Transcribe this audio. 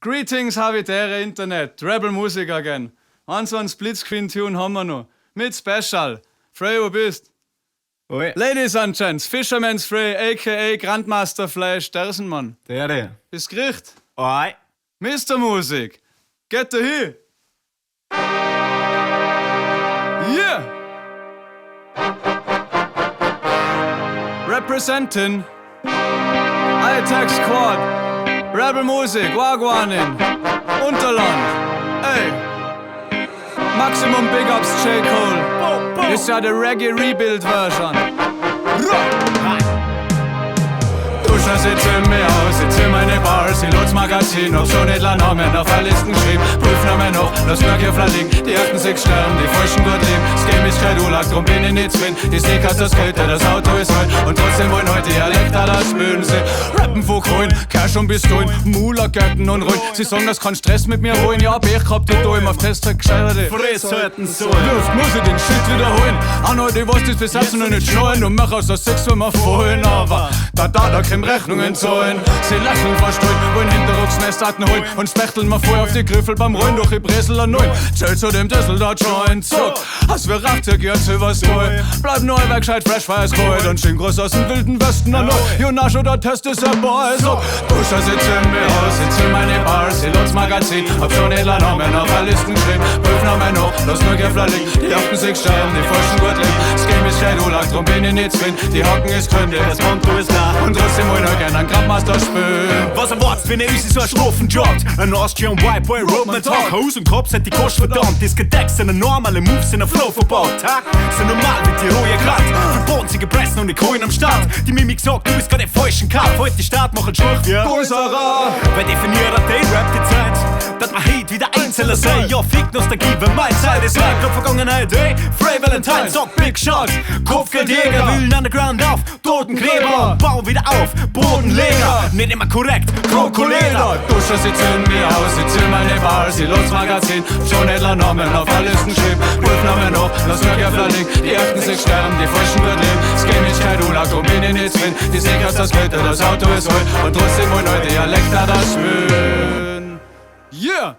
Greetings, habitäre Internet, Rebel Music again. So ein Splitscreen-Tune haben wir noch. Mit Special. Frey, wo bist? Oi. Ladies and Gents, Fisherman's Frey, a.k.a. Grandmaster Flash, Dersenmann. Der. Bis Gericht. Oi. Mr. Music, get the here. Yeah! Representing I-Attack Squad, Rebel Music, Wagwanin, Unterland, ey. Maximum Big Ups J. Cole, ist ja der Reggae Rebuild Version. Duscher sitze mir aus, sitze meine Bars, die Lutz Magazin, hab schon nicht lang Namen auf der Listen geschrieben. Prüf Namen noch, lass mir hier fliegen, die ersten 6 Sterne, die falschen gut liegen. Das Game ist kein Ulag, drum bin ich nicht zwinn. Die Sneakers, das Kälte, das Auto ist heut. Und trotzdem wollen heute Dialekte, das spüren sie. Rappen vor Coin, Cash und Pistolen, Mula, Gärten und Rollen. Sie sagen, das kann Stress mit mir holen. Ja, hab ich gehabt, die Däum auf Testtag gescheiterte. Fresshalten so. Luft, muss ich den Shit wiederholen. An heute, was das besetzen und nicht scheuen. Und mach aus der 6 wenn wir vorhin. Aber da können Rechnungen zahlen. Sie lächeln verstreut, wollen Hinterrucksnestaten holen. Und spechteln mal vorher auf die Griffel beim Rollen durch die Bresel an Neun. Zählt zu dem Düssel da Joint. Zuck, als wir Rachte geht Silvers neu. Bleib neu, weg, gescheit, fresh, weil es kalt. Und schön groß aus dem wilden Westen an Neu. Jonasch oder Test ist der Boy. So, Duscher sitze mir aus, sitze meine Bars, die Lutz Magazin. Hab schon nicht lang Namen auf der Listen geschrieben. Prüf Namen noch, lass nur Gefler liegen. Die ersten 6 Sterne, die falschen gut liegen. Das Game ist kein Ulag, drum bin ich nicht zwinn. Die Hocken ist gründig, das Konto ist da. Und trotzdem wollen wir gerne einen Grandmaster spielen. Was erwartest, wenn uns so ein Strophen jobbt? Ein Austrian White Boy, Roman Talk. Haus und Kopf sind die Kost verdammt. Das Gedeck sind normale Moves in der Flow verbaut. Ha? Sind normal mit die rohe Glatt. Verboten sie gepressen und die Kohlen am Start. Die Mimik sagt, du bist gerade im falschen Cut. Heute die Stadt machen Schluch, ja. Größerer! Wer definiert den Rap die Zeit? Dat man Hate wie der Einzelne sei. Ja, fick Nostalgie, wenn meine Zeit ist weg. Glaub Vergangenheit, ey. Frey Valentine, sagt Big Shot. Kopfgeldjäger, Wühlen underground auf. Totenkleber, bau wieder auf. Bodenleger, nicht immer korrekt. Krokoleder. Duscher sitze in mir aus, sitze in meine Bars, die Lutz Magazin. Schon nicht lang Namen auf der Listen geschrieben. Prüf Namen noch, lass mir Gefler liegen. Die ersten 6 Sterne, die falschen gut leben. Das Game ist kein Ulag, drum bin ich nicht zwinn. Die Sneakers, das Kälte, das Auto ist heut. Und trotzdem wollen heute Dialekte das spüren. Yeah!